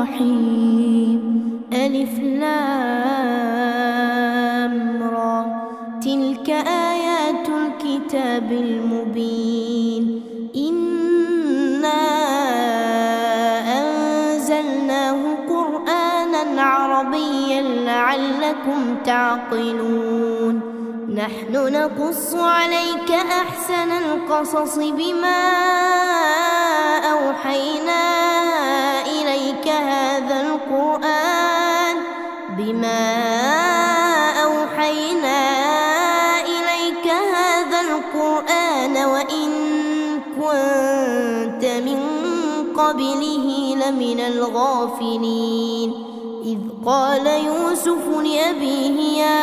الرحيم. ألف لام را، تلك آيات الكتاب المبين. إنا أنزلناه قرآنا عربيا لعلكم تعقلون. نحن نقص عليك أحسن القصص بما أوحينا إليك هذا القرآن وإن كنت من قبله لمن الغافلين. إذ قال يوسف لأبيه يا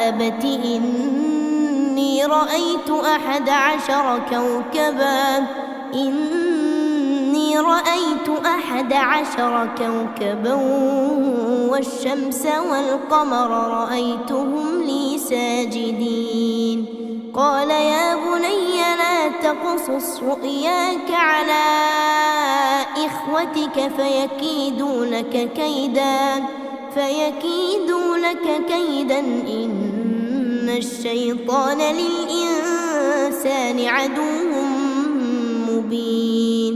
أبت إني رأيت 11 كوكبا والشمس والقمر رأيتهم لي ساجدين. قال يا بني لا تقصص رؤياك على إخوتك فيكيدوا لك كيدا إن الشيطان للإنسان عدو مبين.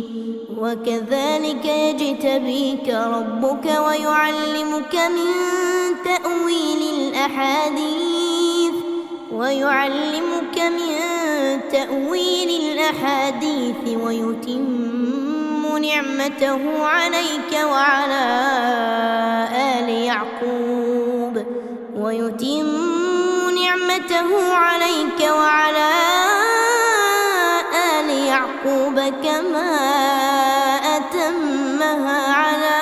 وكذلك يجتبيك ربك ويعلمك من تأويل الأحاديث ويتم نعمته عليك وعلى آل يعقوب كما أتمها على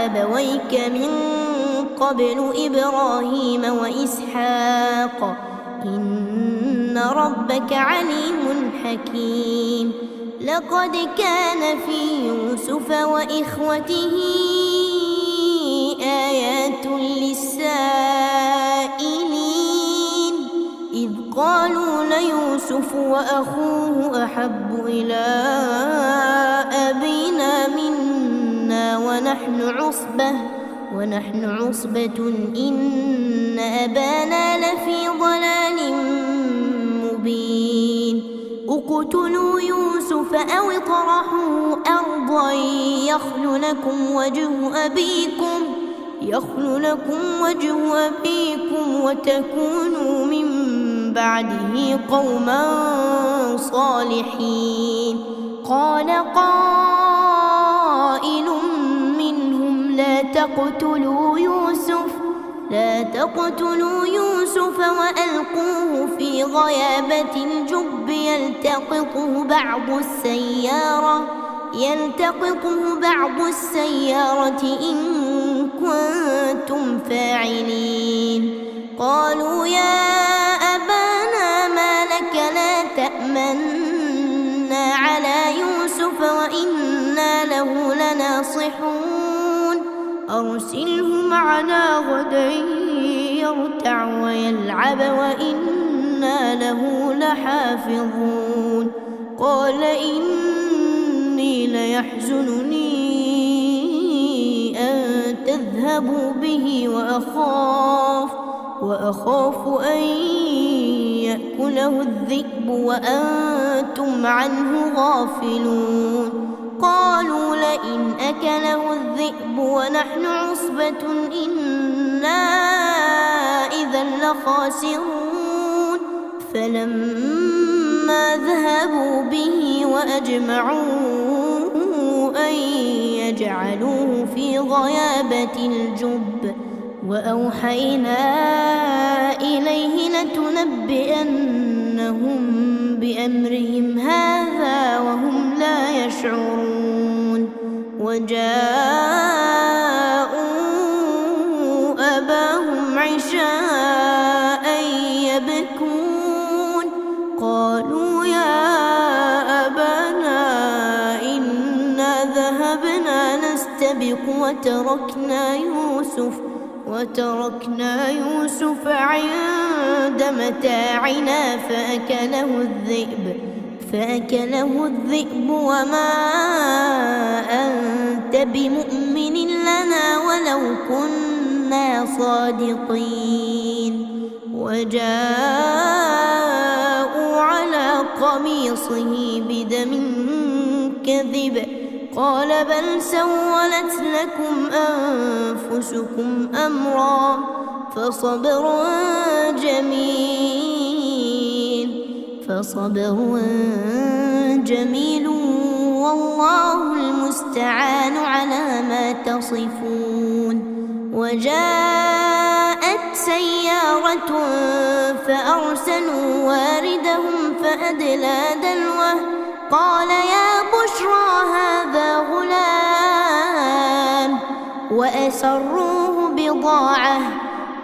أبويك من قبل إبراهيم وإسحاق إن ربك عليم حكيم. لقد كان في يوسف وإخوته آيات للسائلين. إذ قالوا ليوسف وأخوه أحب إلى أبينا منا ونحن عصبة إن أبانا لفي ضلال مبين. اقتلوا يوسف أو اطرحوه أرضا يخل لكم وجه أبيكم وتكونوا من بعده قوما صالحين. قال قائل منهم لا تقتلوا يوسف وألقوه في غيابة الجب يلتقطه بعض السيارة إن كنتم فاعلين. قالوا يا أبانا ما لك لا تأمنا على يوسف وإنا له لناصحون. أرسله معنا غدا يرتع ويلعب وإنا له لحافظون. قال إني ليحزنني أن تذهبوا به وأخاف أن يأكله الذئب وأنتم عنه غافلون. قالوا لئن أكله الذئب ونحن عصبة إنا إذا لخاسرون. فلما ذهبوا به وأجمعوا أن يجعلوه في غيابة الجب وأوحينا إليه لتنبئنهم بأمرهم هذا وهم لا يشعرون. وجاءوا أباهم عشاء يبكون. قالوا يا أبانا إنا ذهبنا نستبق وتركنا يوسف عند متاعنا فأكله الذئب وما أنت بمؤمن لنا ولو كنا صادقين. وجاءوا على قميصه بدم كذب قال بل سولت لكم أنفسكم أمرا فصبر جميل والله المستعان على ما تصفون. وجاءت سيارة فأرسلوا واردهم فأدلى دلوه قال يا بشرى هذا غلام وأسروه بضاعة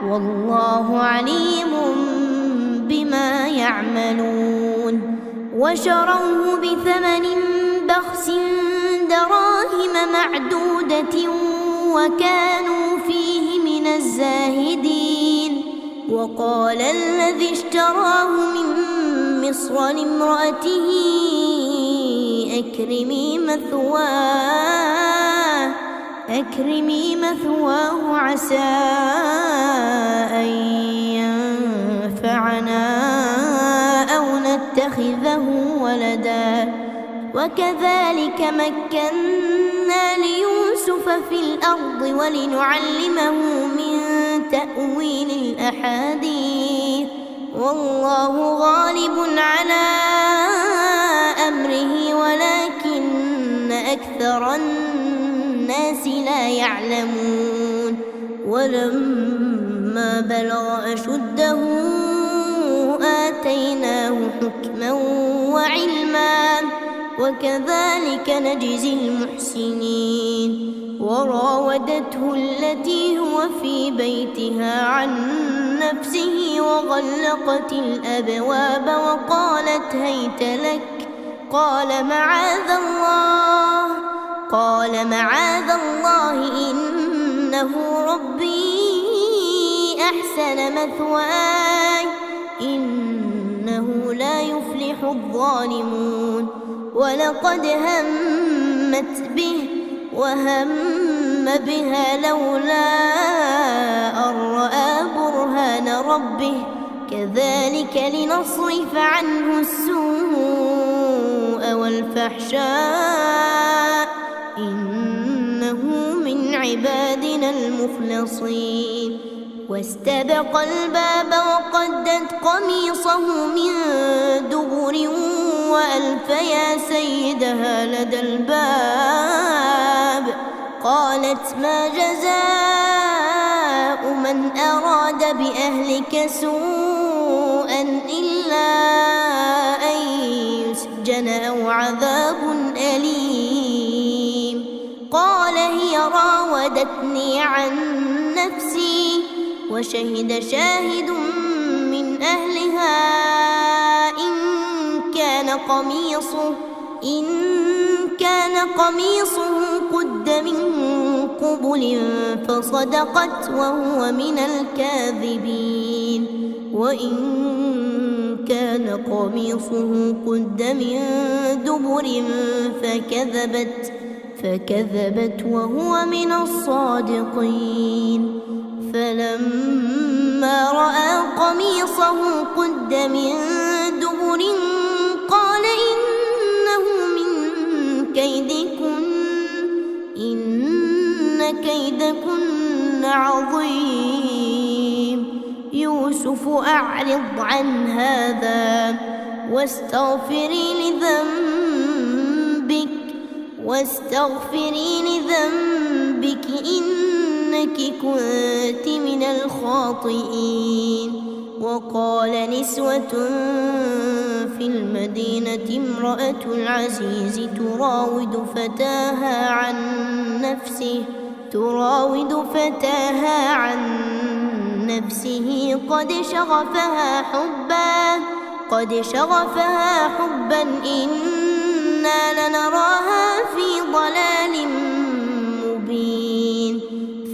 والله عليم بما يعملون. وشروه بثمن بخس دراهم معدودة وكانوا فيه من الزاهدين. وقال الذي اشتراه من مصر لامرأته أكرمي مثواه عسى أن ينفعنا أو نتخذه ولدا. وكذلك مكنا ليوسف في الأرض ولنعلمه من تأويل الأحاديث والله غالب على أمره ولكن أكثر الناس لا يعلمون. ولما بلغ أشده آتيناه حكما وعلما وكذلك نجزي المحسنين. وراودته التي هو في بيتها عن نفسه وغلقت الأبواب وقالت هيت لك قال معاذ الله إنه ربي أحسن مثواي إنه لا يفلح الظالمون. ولقد همت به وهم بها لولا أن رأى برهان ربه كذلك لنصرف عنه السوء والفحشاء إنه من عبادنا المخلصين. واستبق الباب وقدت قميصه من دبر وألف يا سيدها لدى الباب قالت ما جزاء من أراد بأهلك سوءا إلا أن يسجن أو عذاب أليم. قال هي راودتني عن نفسي وشهد شاهد من أهلها إن كان قميصه قد من قبل فصدقت وهو من الكاذبين. وإن كان قميصه قد من دبر فكذبت وهو من الصادقين. فلما رأى قميصه قد من دبر قال إنه من كيدكن إن كيدكن عظيم. يوسف أعرض عن هذا واستغفري لذنبك إنك كنت من الخاطئين. وقال نسوة في المدينة امرأة العزيز تراود فتاها عن نفسه قد شغفها حبا إنا لنراها في ضلال مبين.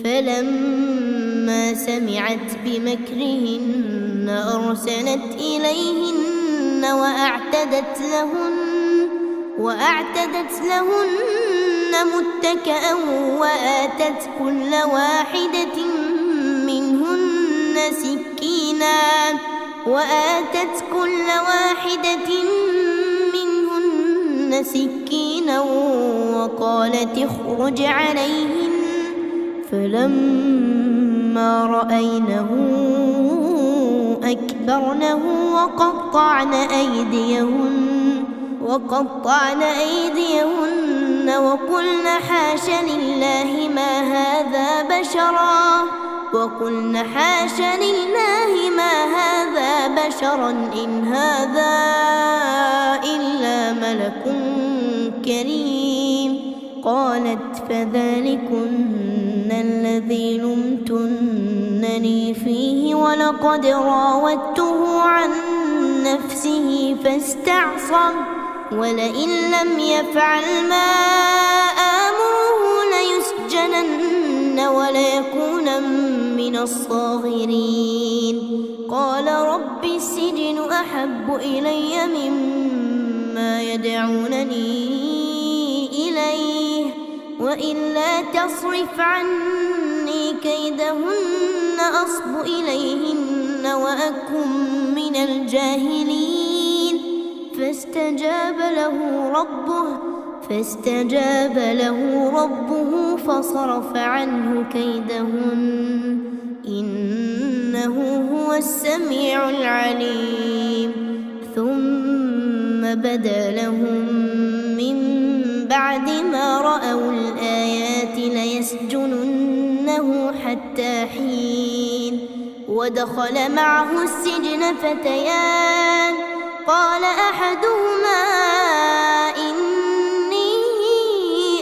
فلما سمعت بمكرهن أرسلت إليهن وأعتدت لهن متكئا وآتت كل واحدة منهن سكينا وقالت اخرج عليهن فلما رأينه أكبرنه وقطعن أيديهن وقلن حاش لله ما هذا بشرا إن هذا إلا ملك كريم. قالت فذلكن الذي لمتنني فيه ولقد راودته عن نفسه فاستعصم ولئن لم يفعل ما آمره ليسجنن وليكون من الصاغرين. قال رب السجن أحب إلي مما يدعونني إليه وإلا تصرف عني كيدهن أصب إليهن وأكن من الجاهلين. فاستجاب له ربه فصرف عنه كيدهن إنه هو السميع العليم. ثم بدا لهم من بعد ما رأوا الآيات ليسجننه حتى حين. ودخل معه السجن فتيان قال أحدهما إني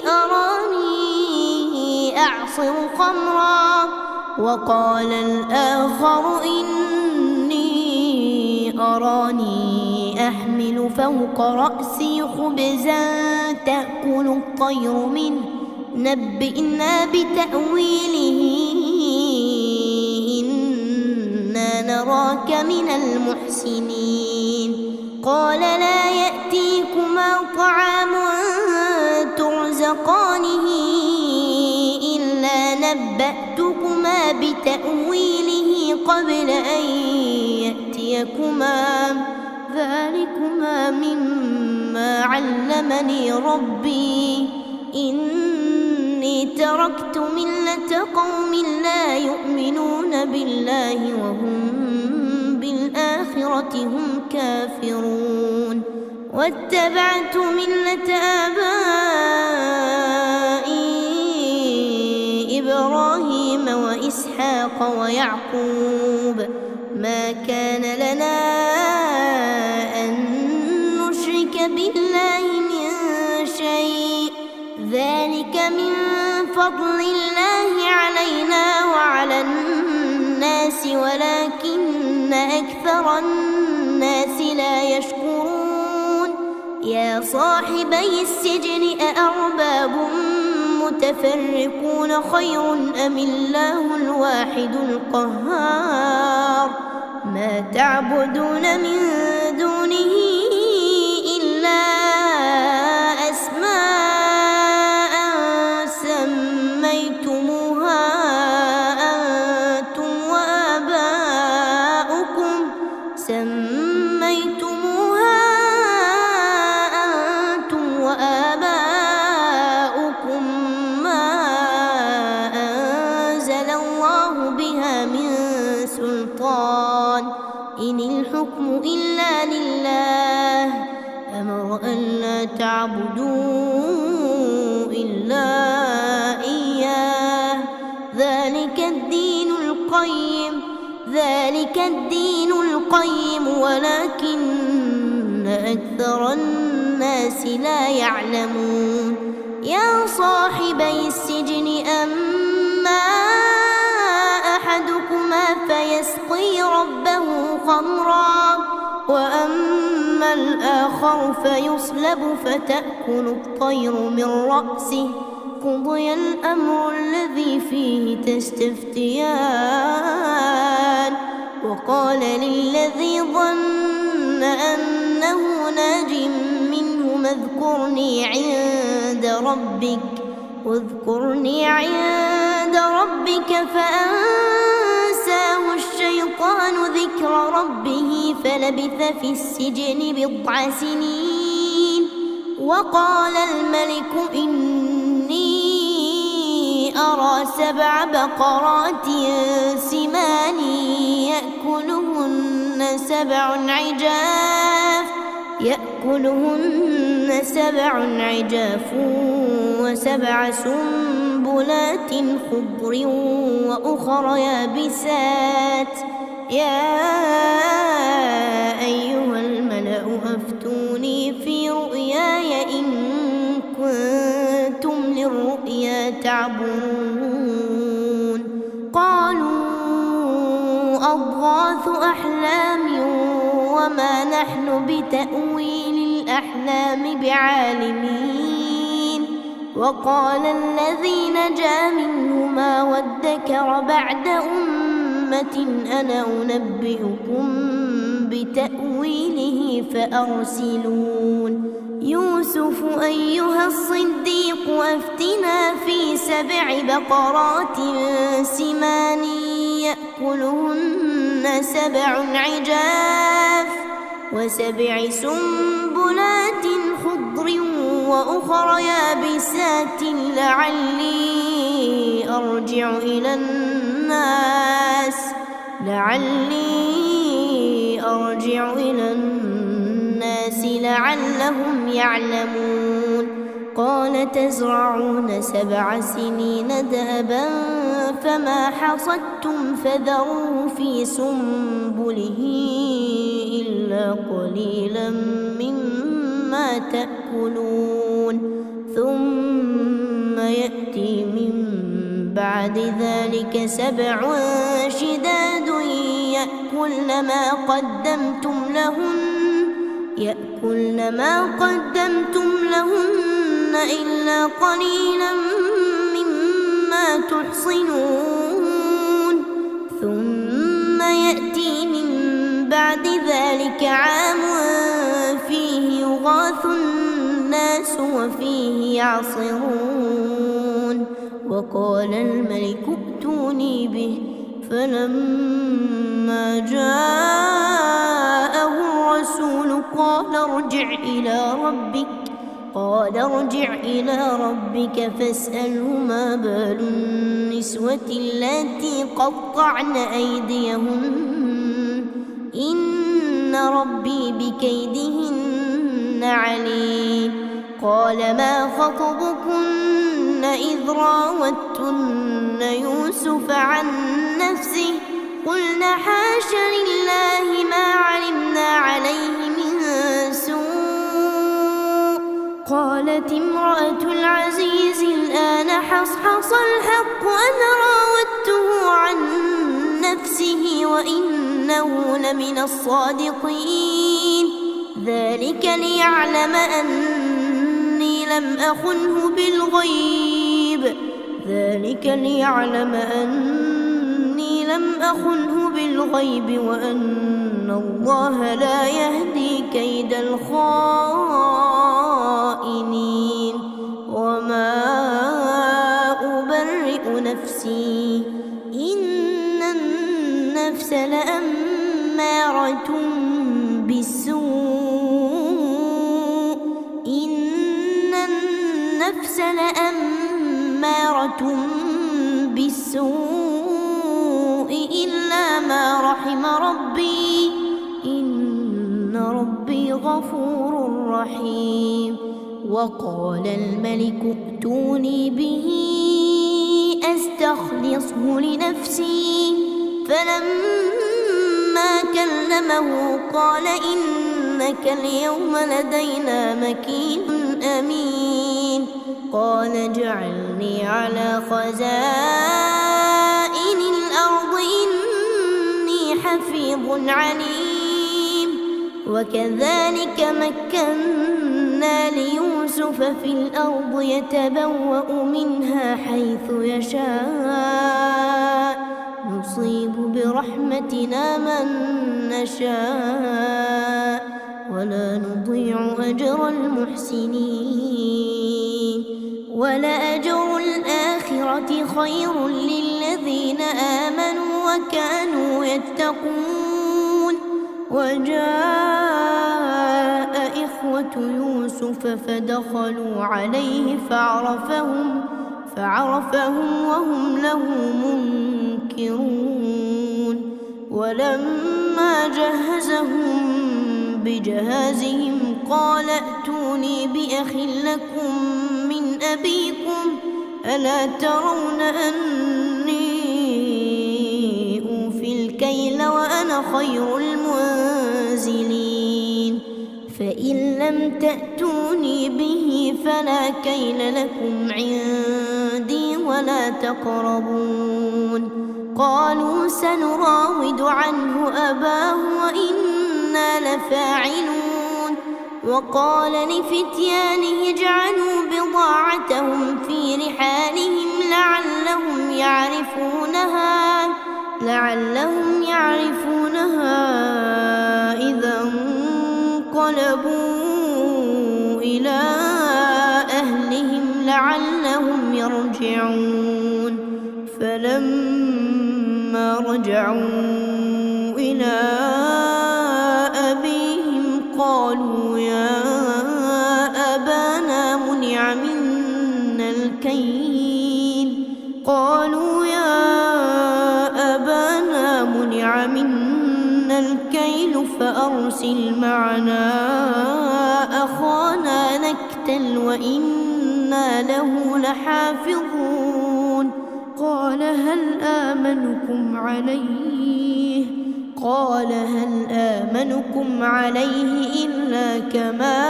أراني أعصر خمرا وقال الآخر إني أراني أحمل فوق رأسي خبزا تأكل الطير منه نبئنا بتأويله إنا نراك من المحسنين. قال لا يأتيكما طعام ترزقانه إلا نبأتكما بتأويله قبل أن يأتيكما ذلكما مما علمني ربي إني تركت ملة قوم لا يؤمنون بالله وهم بالآخرة هم كافرون. واتبعت ملة آبائي إبراهيم وإسحاق ويعقوب ما كان لنا أن نشرك بالله من شيء ذلك من فضل الله علينا وعلى الناس ولكن أكثر الناس لا يشكرون. يا صاحبي السجن أأرباب متفرقون خير أم الله الواحد القهار. ما تعبدون من دونه إلا أسماء سميتموها أنتم وآباؤكم ما أنزل الله بها من سلطان إن الحكم إلا لله أمر ألا تعبدوا إلا إياه ذلك الدين القيم ولكن أكثر الناس لا يعلمون. يا صاحبي السجن أما أحدكما فيسقي ربه خمرا وأما الآخر فيصلب فتأكل الطير من رأسه قضي الأمر الذي فيه تستفتيان وقال للذي ظن أنه ناج منهما اذكرني عند ربك فأنساه الشيطان ذكر ربه فلبث في السجن 9 سنين وقال الملك إني أرى 7 بقرات سمان يأكلهن 7 عجاف و7 سنبلات خضر وأخر يابسات يا أيها الملأ أفتوني في رؤياي إن كنتم للرؤيا تعبرون قالوا أضغاث أحلام وما نحن بتأويل الأحلام بعالمين وقال الذي نجا منهما وادكر بعد أمة أنا أنبئكم بتأويله فأرسلون يوسف أيها الصديق أفتنا في 7 بقرات سمان يأكلهن 7 عجاف و7 سنبلات خضر وأخر يابسات لعلي أرجع إلى الناس لعلهم يعلمون قال تزرعون 7 سنين دأبا فما حصدتم فذروه في سنبله إلا قليلا مما تأكلون ثم يأتي من بعد ذلك 7 شداد يأكلن ما قدمتم لهن إلا قليلا مما تحصنون ثم يأتي من بعد ذلك عام فيه يغاث الناس وفيه يعصرون وقال الملك ائتوني به فلما جاءه الرسول قال ارجع إلى ربك فاسأله ما بال النسوة اللاتي قطعن أيديهن إن ربي بكيدهن عليم قال ما خطبكن إذ راوتن يوسف عن نفسه قلنا حاش لله ما علمنا عليه من سوء قالت امرأة العزيز الآن حصحص الحق أنا راودته عن نفسه وإنه لمن الصادقين ذلك ليعلم أني لم أخنه بالغيب وأن الله لا يهدي كيد الخائنين وما أبرئ نفسي إن النفس لأمارة بالسوء إلا ما رحم ربي إن ربي غفور رحيم وقال الملك ائتوني به أستخلصه لنفسي فلما كلمه قال إنك اليوم لدينا مكين أمين قال اجعلني على خزائن الأرض إني حفيظ عليم وكذلك مكنا ليوسف في الأرض يتبوأ منها حيث يشاء نصيب برحمتنا من نشاء ولا نضيع أجر المحسنين ولأجر الآخرة خير للذين آمنوا وكانوا يتقون وجاء إخوة يوسف فدخلوا عليه فعرفهم وهم له منكرون ولما جهزهم بجهازهم قال ائتوني بأخ لكم من أبيكم ألا ترون أني أوفي الكيل وأنا خير المنزلين فإن لم تأتوني به فلا كيل لكم عندي ولا تقربون قالوا سنراود عنه أباه وإنا لفاعلون وقال لفتيانه اجعلوا بضاعتهم في رحالهم لعلهم يعرفونها إذا انقلبوا إلى أهلهم لعلهم يرجعون فلما رجعوا إلى أبيهم قالوا يا أبانا منع منا الكيل فأرسل معنا أخانا نكتل وإنا له لحافظون قال هل آمنكم عليه إلا كما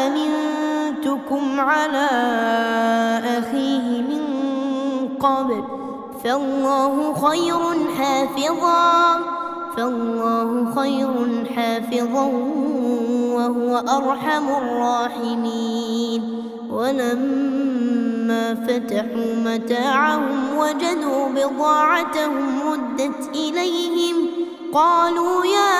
أمنتكم على أخيه من قبل فالله خير حافظا وهو أرحم الراحمين ولما فتحوا متاعهم وجدوا بضاعتهم ردت إليهم قالوا يا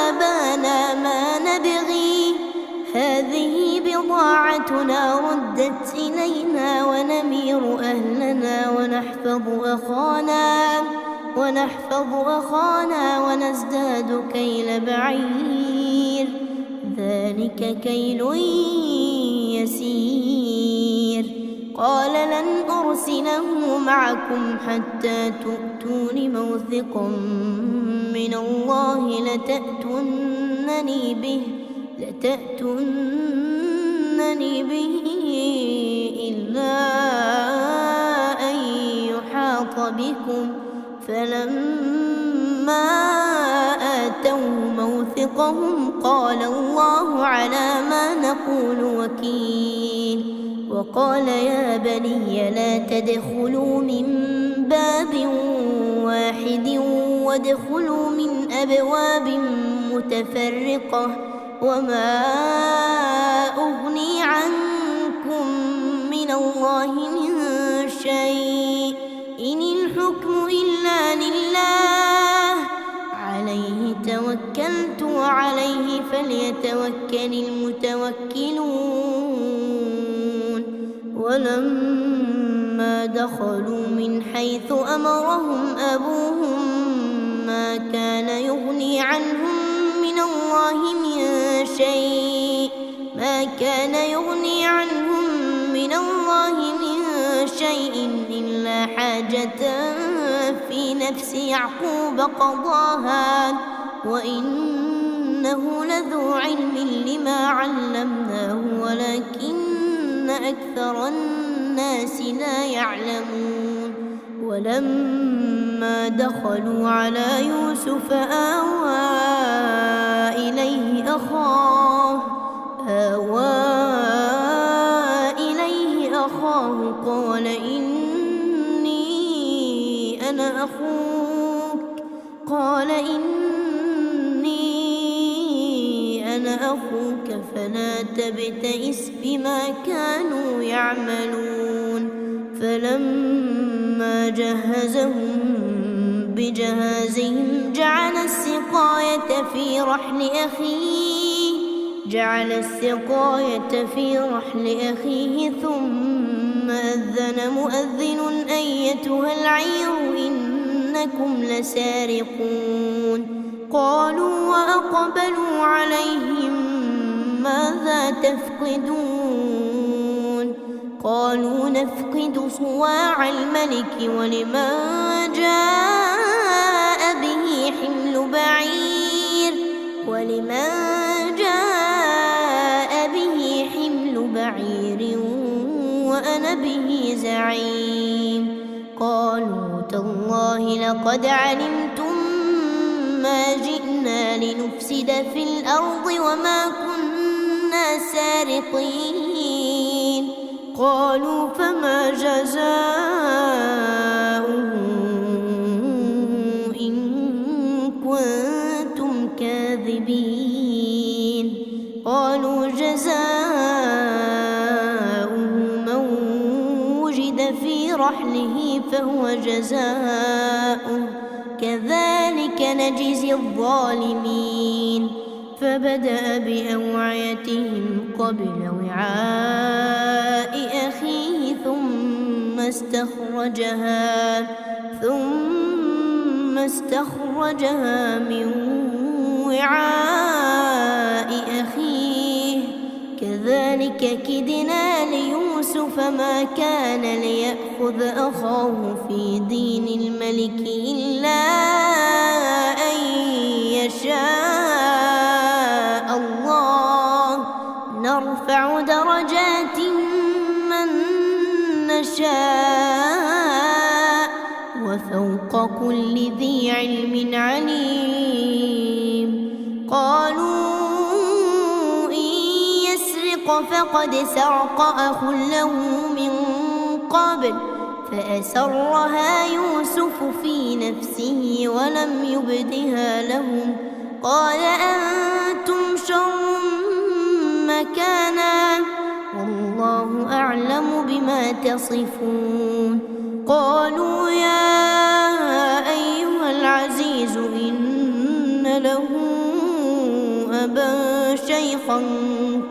أبانا ما نبغي هذه بضاعتنا ردت إلينا ونمير أهلنا ونحفظ أخانا ونزداد كيل بعير ذلك كيل يسير قال لن أرسله معكم حتى تؤتون موثقا من الله لتأتونني به إلا أن يحاط بكم فلما آتوا موثقهم قال الله على ما نقول وكيل وقال يا بني لا تدخلوا من باب واحد وادخلوا من أبواب متفرقة وما أغني عنكم من الله من شيء إن الحكم إلا لله عليه توكلت وعليه فليتوكل المتوكلون ولما دخلوا من حيث أمرهم أبوهم ما كان يغني عنهم من الله من شيء إلا حاجة في نفس يعقوب قضاها وإنه لذو علم لما علمناه ولكن أكثر الناس لا يعلمون ولما دخلوا على يوسف آوى إليه أخاه قال إني أنا أخوك فلا تبتئس بما كانوا يعملون فلما جهزهم بجهازهم جعل السقاية في رحل أخيه ثم أذن مؤذن أيتها العير إنكم لسارقون قالوا وأقبلوا عليهم ماذا تفقدون قالوا نفقد صواع الملك ولمن جاء به حمل بعير وأنا به زعيم قالوا تالله لقد علمتم ما جئنا لنفسد في الأرض وما كنا سارقين قالوا فما جزاؤه إن كنتم كاذبين قالوا جزاؤه من وجد في رحله فهو جزاؤه كذلك نجزي الظالمين فبدأ بأوعيتهم قبل وعاء أخيه ثم استخرجها من وعاء أخيه كذلك كدنا ليوسف ما كان ليأخذ أخاه في دين الملك إلا أن يشاء الله نرفع درجات من نشاء وفوق كل ذي علم عليم قالوا إن يسرق فقد سرق أخ له من قبل فأسرها يوسف في نفسه ولم يبدها لهم قال أنتم شر مكانا والله أعلم بما تصفون قالوا يا أيها العزيز إن له أبا شيخا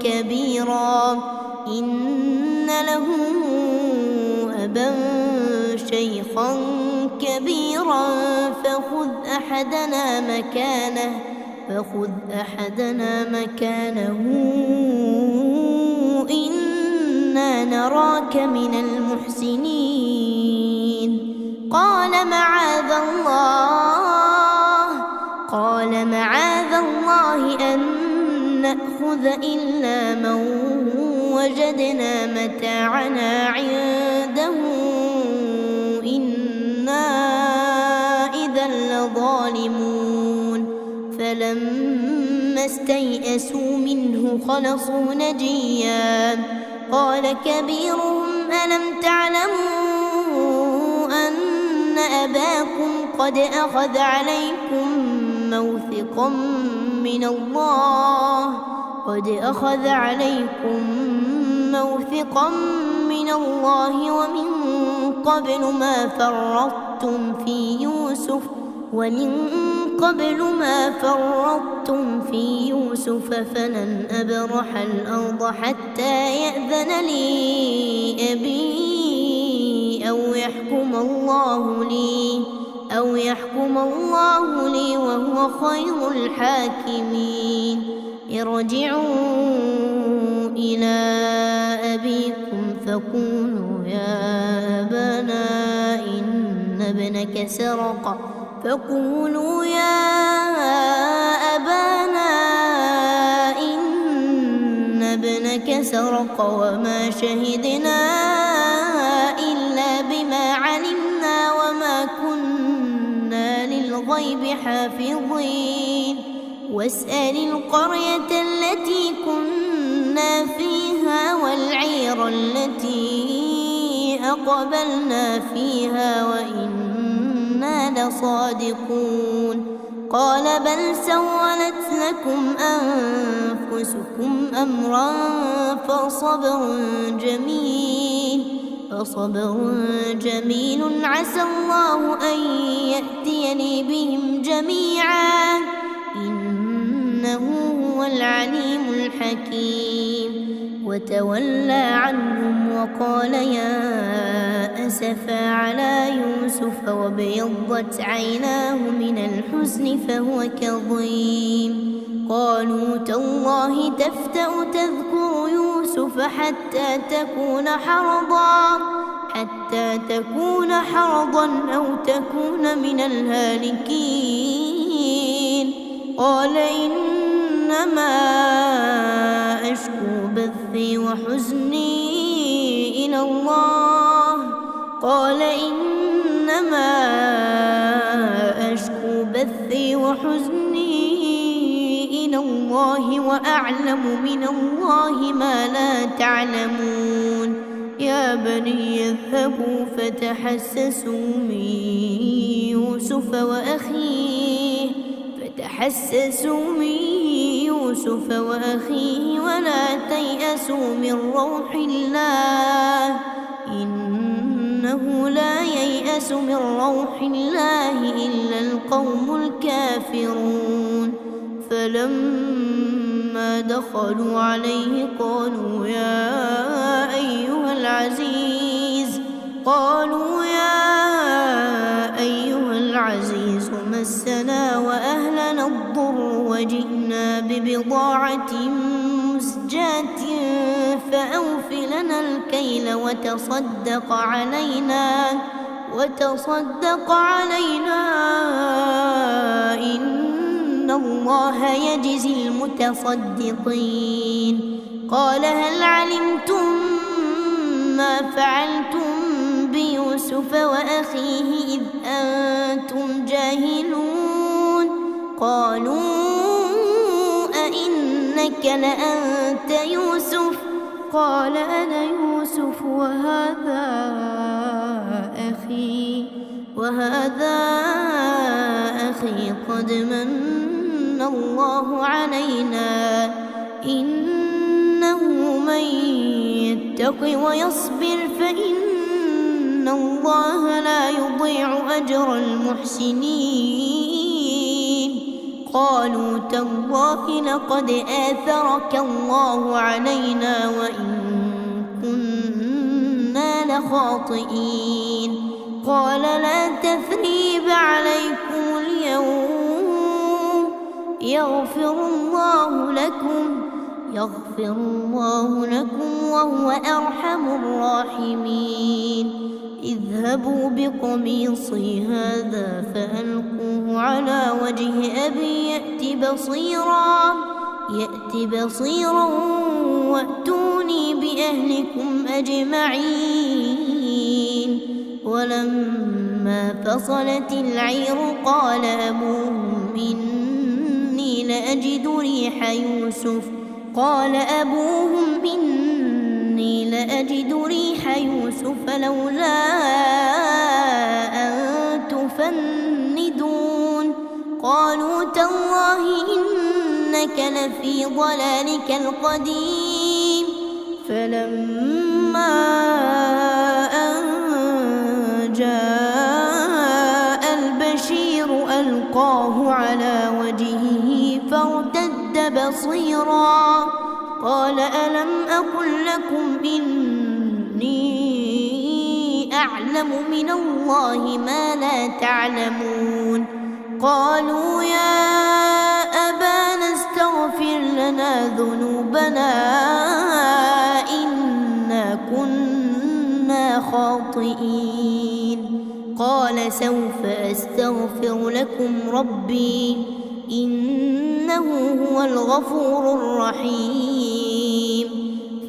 كبيرا فخذ أحدنا مكانه إنا نراك من المحسنين قال معاذ الله أن نأخذ إلا من وجدنا متاعنا عنده إنا إذا لظالمون فلما استيئسوا منه خلصوا نجيا قال كبيرهم ألم تعلموا أن أباكم قد أخذ عليكم موثقا من الله ومن قبل ما فرطتم في يوسف فلن أبرح الأرض حتى يأذن لي أبي أو يحكم الله لي وهو خير الحاكمين ارجعوا إلى أبيكم فقولوا يا أبانا إن ابنك سرق وما شهدنا إلا بما علمنا وما كنا للغيب حافظين واسأل القرية التي كنا فيها والعير التي أقبلنا فيها وإنا لصادقون قال بل سولت لكم أنفسكم أمرا فصبر جميل عسى الله أن يأتيني بهم جميعا إنه هو العليم الحكيم. وتولى عنهم وقال يا أسفا على يوسف وابيضت عيناه من الحزن فهو كظيم. قالوا تالله تفتأ تذكر يوسف حتى تكون حرضا أو تكون من الهالكين. قال إنما أشكو بثي وحزني إلى الله وأعلم من الله ما لا تعلمون. يا بني اذهبوا فتحسسوا من يوسف وأخيه ولا تيأسوا من روح الله إنه لا ييأس من روح الله إلا القوم الكافرون. فلما دخلوا عليه قالوا يا أيها العزيز مسنا وأهلنا الضر وجئنا ببضاعة مزجاة فأوف لنا الكيل وتصدق علينا إن الله يجزي المتصدقين. قال هل علمتم ما فعلتم بيوسف وأخيه إذ أنتم جاهلون؟ قالوا أئنك لأنت يوسف؟ قال أنا يوسف وهذا أخي قد من الله علينا إنه من يتق ويصبر فإن الله لا يضيع أجر المحسنين. قالوا تالله لقد آثرك الله علينا وإن كنا لخاطئين. قال لا تثريب عليكم اليوم يغفر الله لكم وهو أرحم الراحمين. اذهبوا بقميصي هذا فألقوه على وجه أبي يأت بصيرا وأتوني بأهلكم أجمعين. ولما فصلت العير قال أبوهم إني لأجد ريح يوسف لولا أن تفندون. قالوا تالله إنك لفي ضلالك القديم. فلما أن جاء البشير ألقاه على وجهه فارتد بصيرا. قال ألم أقل لكم إني أعلم من الله ما لا تعلمون؟ قالوا يا أبانا استغفر لنا ذنوبنا إنا كنا خاطئين. قال سوف أستغفر لكم ربي إنه هو الغفور الرحيم.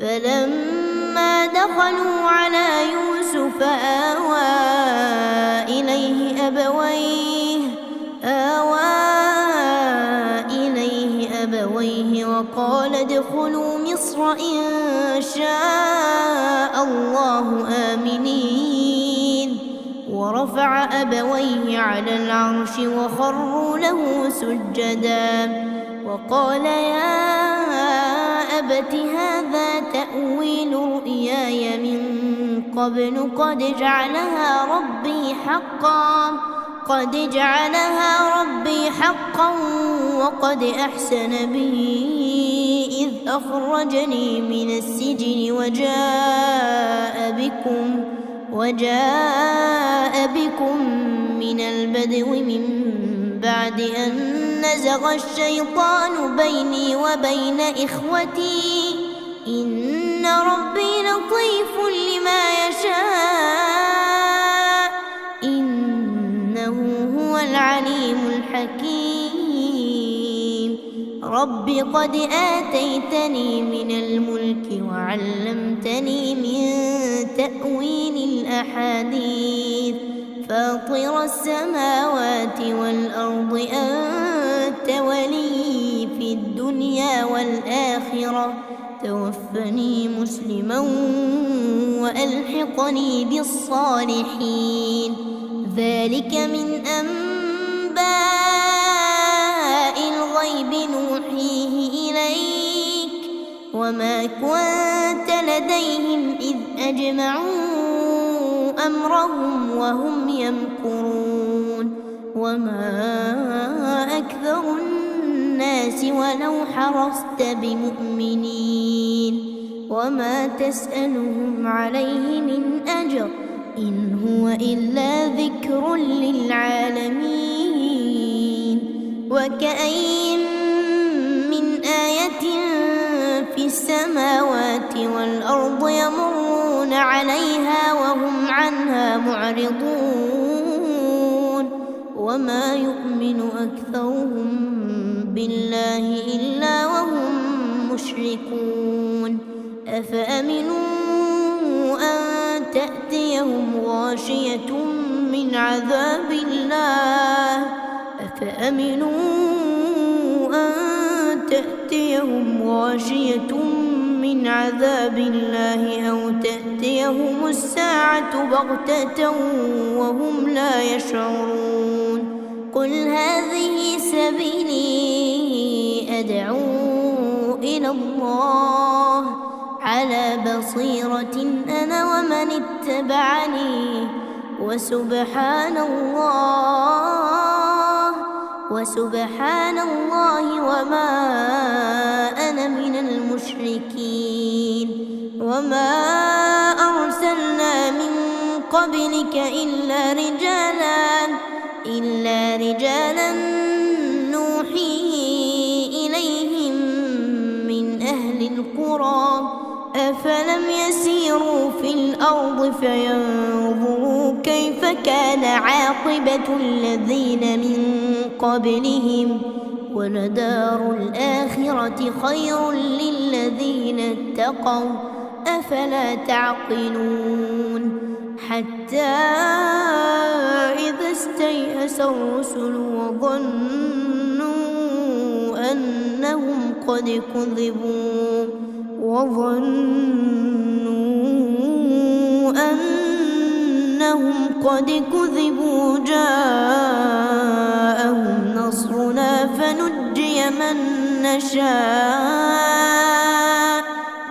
فلما دخلوا على يوسف آوى إليه أبويه وقال ادخلوا مصر إن شاء الله آمنين. ورفع أبويه على العرش وخروا له سجدا وقال يا أبت هذا تأويل رؤياي من قبل قد جعلها ربي حقا وقد أحسن بي إذ أخرجني من السجن وجاء بكم من البدو من بعد أن نزغ الشيطان بيني وبين إخوتي إن ربي لطيف لما يشاء إنه هو العليم الحكيم رب قد آتيتني من الملك وعلمتني من تأويل الأحاديث فاطر السماوات والأرض أنت ولي في الدنيا والآخرة توفني مسلما وألحقني بالصالحين ذلك من أنباء الغيب نوحيه إليك وما كنت لديهم إذ أجمعوا أمرهم وهم يمكرون وما أكثر الناس ولو حرصت بمؤمنين وما تسألهم عليه من أجر إن هو إلا ذكر للعالمين وكأين من آية في السماوات والأرض يمرون عليها وهم عنها معرضون وما يؤمن أكثرهم بالله إلا وهم مشركون أفأمنوا أن تأتيهم غاشية من عذاب الله من عذاب الله أو تأتيهم الساعة بغتة وهم لا يشعرون قل هذه سبيلي أدعو إلى الله على بصيرة أنا ومن اتبعني وسبحان الله وما أنا من المشركين وما أرسلنا من قبلك إلا رجالا نوحي إليهم من أهل القرى أفلم يسيروا في الأرض فينظروا كيف كان عاقبة الذين من قبلهم ولدار الآخرة خير للذين اتقوا أفلا تعقلون حتى إذا استيأس الرسل وظنوا أنهم قد كذبوا جاءهم نصرنا فنجي من نشاء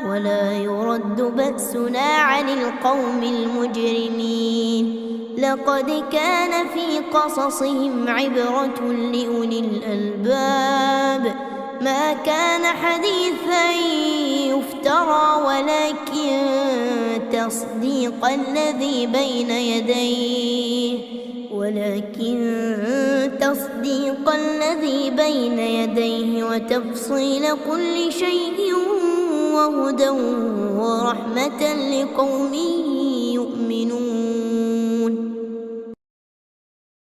ولا يرد بأسنا عن القوم المجرمين لقد كان في قصصهم عبرة لأولي الألباب ما كان حديثا يفترى ولكن تصديق الذي بين يديه وتفصيل كل شيء وهدى ورحمة لقوم يؤمنون